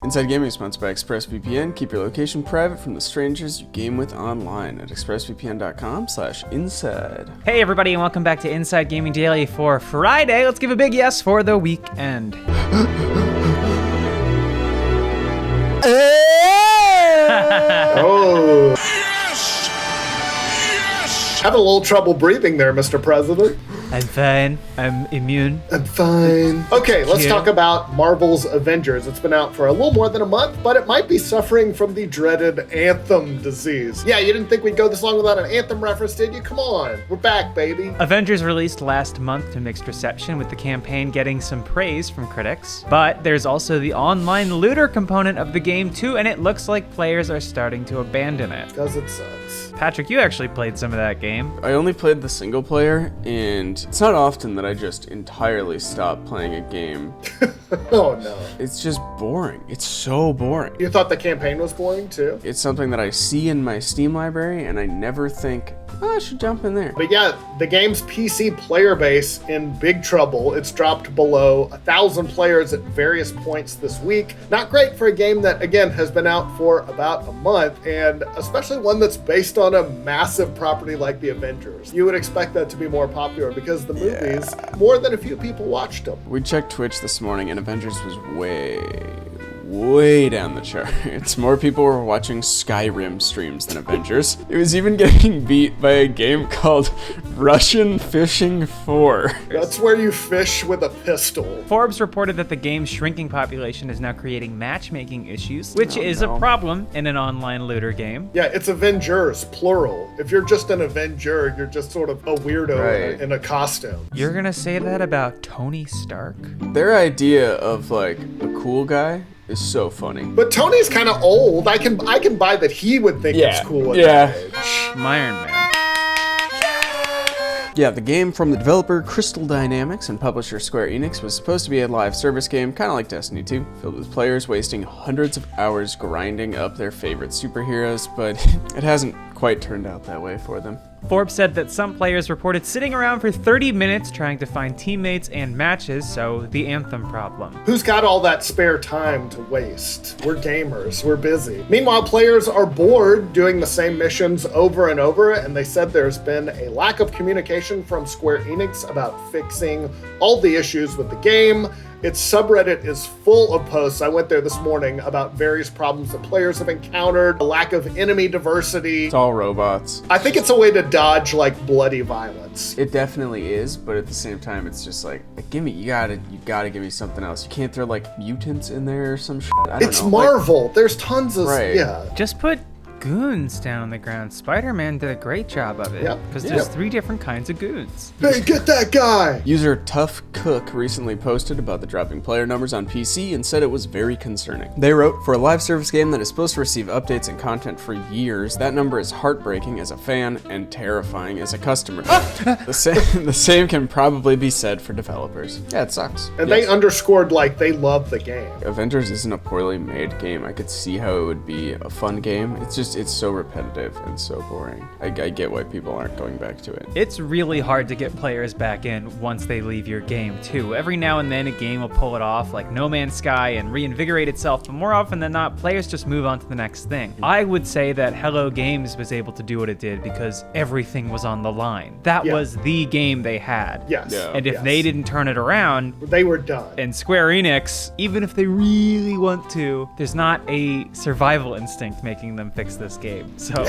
Inside Gaming is sponsored by ExpressVPN. Keep your location private from the strangers you game with online at expressvpn.com/inside. Hey everybody, and welcome back to Inside Gaming Daily for Friday. Let's give a big yes for the weekend. Oh. Yes! Yes! Having a little trouble breathing there, Mr. President. I'm fine. I'm immune. I'm fine. Okay, let's talk about Marvel's Avengers. It's been out for a little more than a month, but it might be suffering from the dreaded Anthem disease. Yeah, you didn't think we'd go this long without an Anthem reference, did you? Come on. We're back, baby. Avengers released last month to mixed reception, with the campaign getting some praise from critics. But there's also the online looter component of the game too, and it looks like players are starting to abandon it. Because it sucks. Patrick, you actually played some of that game. I only played the single player, and it's not often that I just entirely stop playing a game. Oh no. It's just boring. It's so boring. You thought the campaign was boring too? It's something that I see in my Steam library, and I never think, oh, I should jump in there. But yeah, the game's PC player base in big trouble. It's dropped below 1,000 players at various points this week. Not great for a game that, again, has been out for about a month, and especially one that's based on a massive property like the Avengers. You would expect that to be more popular because the movies, more than a few people watched them. We checked Twitch this morning, and Avengers was way down the charts. More people were watching Skyrim streams than Avengers. It was even getting beat by a game called Russian Fishing 4. That's where you fish with a pistol. Forbes reported that the game's shrinking population is now creating matchmaking issues, which is a problem in an online looter game. Yeah, it's Avengers, plural. If you're just an Avenger, you're just sort of a weirdo in a costume. You're gonna say that about Tony Stark? Their idea of like a cool guy is so funny. But Tony's kind of old. I can buy that he would think it's cool at that age. Iron Man. Yeah, the game from the developer Crystal Dynamics and publisher Square Enix was supposed to be a live service game, kind of like Destiny 2, filled with players wasting hundreds of hours grinding up their favorite superheroes, but it hasn't quite turned out that way for them. Forbes said that some players reported sitting around for 30 minutes trying to find teammates and matches, so the Anthem problem. Who's got all that spare time to waste? We're gamers, we're busy. Meanwhile, players are bored doing the same missions over and over, and they said there's been a lack of communication from Square Enix about fixing all the issues with the game. Its subreddit is full of posts. I went there this morning about various problems that players have encountered, a lack of enemy diversity. It's all robots. I think it's a way to dodge like bloody violence. It definitely is, but at the same time, it's just like give me, you gotta give me something else. You can't throw like mutants in there or some shit. I don't know. It's Marvel. Like, there's tons of Just put goons down on the ground. Spider-Man did a great job of it because there's 3 different kinds of goons. Hey, get that guy! User Tough Cook recently posted about the dropping player numbers on PC and said it was very concerning. They wrote, for a live service game that is supposed to receive updates and content for years, that number is heartbreaking as a fan and terrifying as a customer. The same can probably be said for developers. Yeah, it sucks. And they underscored like they love the game. Avengers isn't a poorly made game. I could see how it would be a fun game. It's so repetitive and so boring. I get why people aren't going back to it. It's really hard to get players back in once they leave your game too. Every now and then a game will pull it off like No Man's Sky and reinvigorate itself, but more often than not, players just move on to the next thing. I would say that Hello Games was able to do what it did because everything was on the line. That was the game they had. Yes. Yeah. And if they didn't turn it around, they were done. And Square Enix, even if they really want to, there's not a survival instinct making them fix this game. So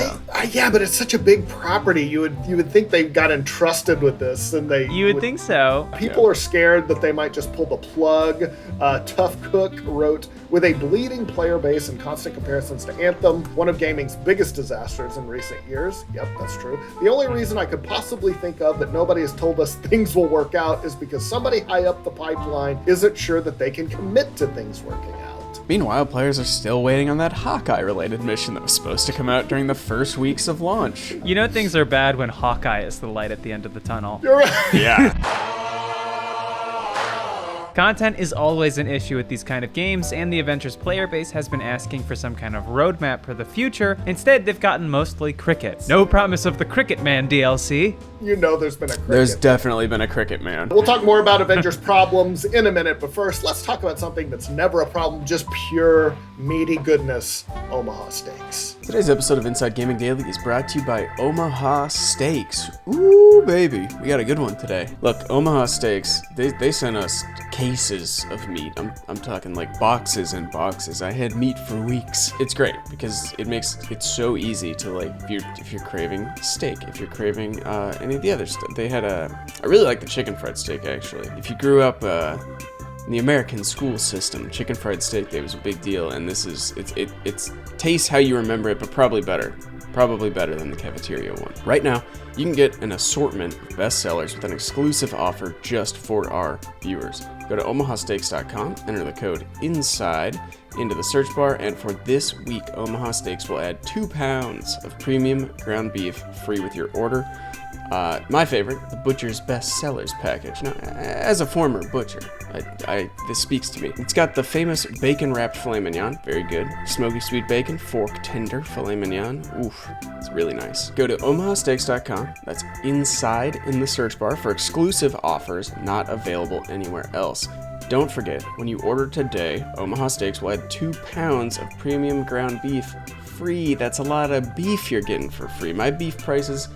yeah, but it's such a big property. You would think they got entrusted with this, and you would think so. People are scared that they might just pull the plug. Tough Cook wrote, with a bleeding player base and constant comparisons to Anthem, one of gaming's biggest disasters in recent years. Yep, that's true. The only reason I could possibly think of that nobody has told us things will work out is because somebody high up the pipeline isn't sure that they can commit to things working out. Meanwhile, players are still waiting on that Hawkeye-related mission that was supposed to come out during the first weeks of launch. You know things are bad when Hawkeye is the light at the end of the tunnel. You're right. Yeah. Content is always an issue with these kind of games, and the Avengers player base has been asking for some kind of roadmap for the future. Instead, they've gotten mostly crickets. No promise of the Cricket Man DLC. You know there's been a cricket. There's definitely been a cricket, man. We'll talk more about Avengers problems in a minute, but first, let's talk about something that's never a problem, just pure meaty goodness, Omaha Steaks. Today's episode of Inside Gaming Daily is brought to you by Omaha Steaks. Ooh, baby. We got a good one today. Look, Omaha Steaks, they sent us cases of meat. I'm talking like boxes and boxes. I had meat for weeks. It's great because it makes it so easy to, like, if you're craving steak, if you're craving any of the other stuff. I really like the chicken fried steak, actually. If you grew up in the American school system, chicken fried steak day was a big deal, and it tastes how you remember it, but probably better than the cafeteria one. Right now, you can get an assortment of bestsellers with an exclusive offer just for our viewers. Go to omahasteaks.com, enter the code INSIDE into the search bar, and for this week, Omaha Steaks will add 2 pounds of premium ground beef free with your order. My favorite, the Butcher's Best Sellers package. Now, as a former butcher, this speaks to me. It's got the famous bacon-wrapped filet mignon, very good. Smoky sweet bacon, fork tender filet mignon. Oof, it's really nice. Go to omahasteaks.com, that's inside in the search bar, for exclusive offers not available anywhere else. Don't forget, when you order today, Omaha Steaks will add 2 pounds of premium ground beef free. That's a lot of beef you're getting for free. My beef prices,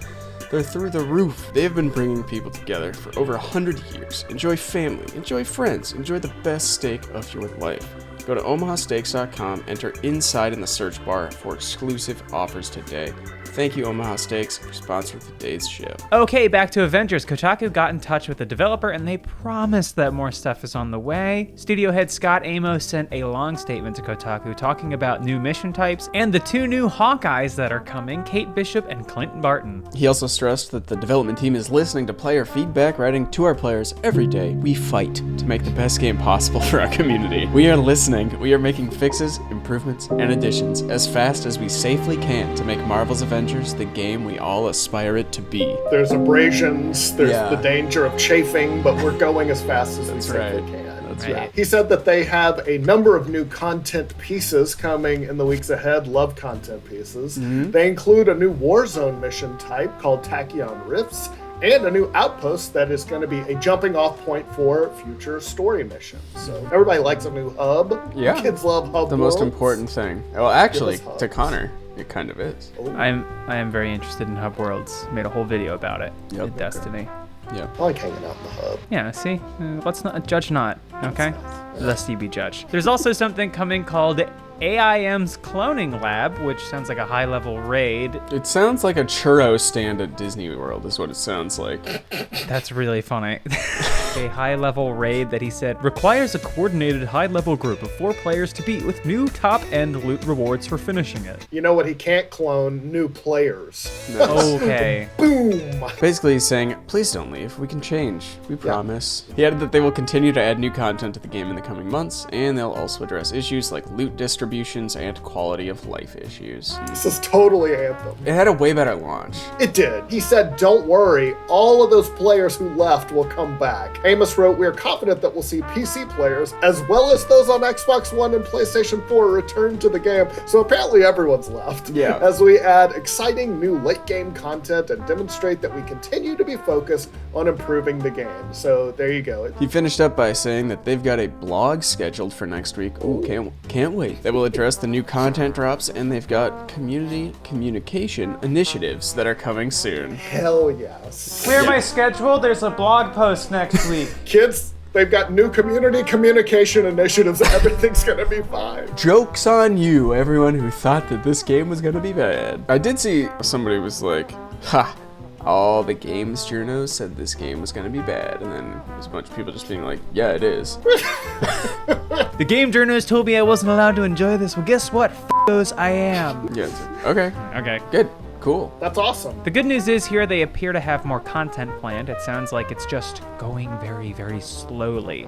they're through the roof. They have been bringing people together for over 100 years. Enjoy family, enjoy friends, enjoy the best steak of your life. Go to omahasteaks.com, enter INSIDE in the search bar for exclusive offers today. Thank you, Omaha Steaks, for sponsoring today's show. Okay, back to Avengers. Kotaku got in touch with the developer, and they promised that more stuff is on the way. Studio head Scott Amos sent a long statement to Kotaku talking about new mission types and the 2 new Hawkeyes that are coming, Kate Bishop and Clinton Barton. He also stressed that the development team is listening to player feedback, writing to our players every day. We fight to make the best game possible for our community. We are listening. We are making fixes, improvements, and additions as fast as we safely can to make Marvel's Avengers the game we all aspire it to be. There's abrasions, there's the danger of chafing, but we're going as fast as we safely can. That's right. He said that they have a number of new content pieces coming in the weeks ahead. Love content pieces. Mm-hmm. They include a new Warzone mission type called Tachyon Rifts, and a new outpost that is going to be a jumping off point for future story missions. So everybody likes a new hub. Yeah. Kids love hub The worlds. most important thing. Well, actually, to Connor, it kind of is. I am very interested in hub worlds. Made a whole video about it. Yep. Destiny. Yeah. I like hanging out in the hub. Yeah, see? Let's not judge not, okay? Lest you be judged. There's also something coming called AIM's Cloning Lab, which sounds like a high-level raid. It sounds like a churro stand at Disney World is what it sounds like. That's really funny. A high-level raid that he said requires a coordinated high-level group of 4 players to beat with new top-end loot rewards for finishing it. You know what? He can't clone new players. Okay. Boom! Basically, he's saying, please don't leave. We can change. We promise. He added that they will continue to add new content to the game in the coming months, and they'll also address issues like loot distributions and quality of life issues. This is totally Anthem. It had a way better launch. It did. He said, don't worry, all of those players who left will come back. Amos wrote, we are confident that we'll see PC players, as well as those on Xbox One and PlayStation 4, return to the game. So apparently everyone's left. Yeah. As we add exciting new late game content and demonstrate that we continue to be focused on improving the game. So there you go. He finished up by saying that they've got a blog scheduled for next week. Ooh, can't wait. That will address the new content drops, and they've got community communication initiatives that are coming soon. Hell yes. Clear my schedule. There's a blog post next week. Kids, they've got new community communication initiatives. Everything's gonna be fine. Joke's on you, everyone who thought that this game was gonna be bad. I did see somebody was like, ha, all the games journos said this game was gonna be bad, and then there's a bunch of people just being like, yeah, it is. The game journalist told me I wasn't allowed to enjoy this. Well, guess what? F***os, I am. Yeah, it's like, okay, Okay. good. Cool. That's awesome. The good news is here they appear to have more content planned. It sounds like it's just going very, very slowly.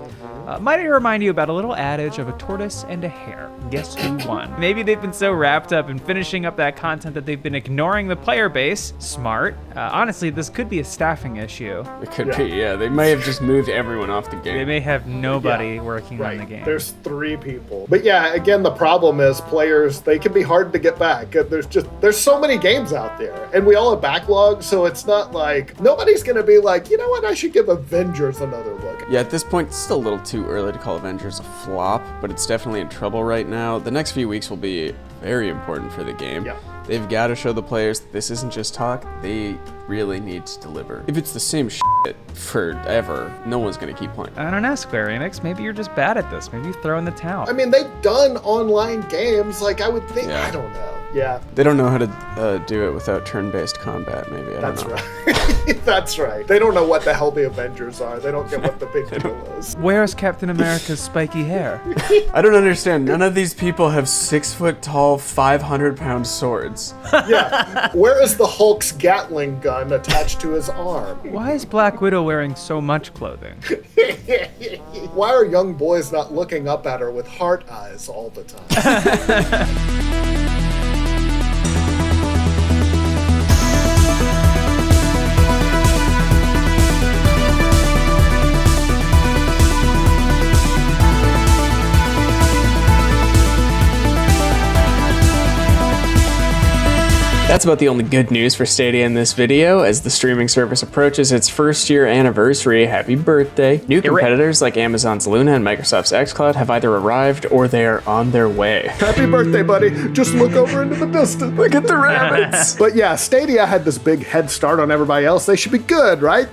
Might I remind you about a little adage of a tortoise and a hare? Guess who won? Maybe they've been so wrapped up in finishing up that content that they've been ignoring the player base. Smart. Honestly, this could be a staffing issue. It could be, yeah. They may have just moved everyone off the game. They may have nobody working on the game. There's 3 people. But yeah, again, the problem is players, they can be hard to get back. There's so many games out out there. And we all have backlogs, so it's not like, nobody's going to be like, you know what, I should give Avengers another look. Yeah, at this point, it's still a little too early to call Avengers a flop, but it's definitely in trouble right now. The next few weeks will be very important for the game. Yep. They've got to show the players that this isn't just talk, they really need to deliver. If it's the same shit forever, no one's gonna keep playing. I don't know, Square Enix. Maybe you're just bad at this. Maybe you throw in the towel. I mean, they've done online games, like I would think, Yeah. I don't know. Yeah. They don't know how to do it without turn-based combat, maybe. I don't That's know. right. That's right. They don't know what the hell the Avengers are. They don't get what the big deal is. Where's Captain America's spiky hair? I don't understand. None of these people have 6-foot-tall, 500-pound swords. Yeah. Where is the Hulk's Gatling gun attached to his arm? Why is Black Widow wearing so much clothing? Why are young boys not looking up at her with heart eyes all the time? That's about the only good news for Stadia in this video. As the streaming service approaches its first year anniversary, happy birthday. New competitors like Amazon's Luna and Microsoft's xCloud have either arrived or they are on their way. Happy birthday, buddy. Just look over into the distance. Look at the rabbits! But yeah, Stadia had this big head start on everybody else. They should be good, right?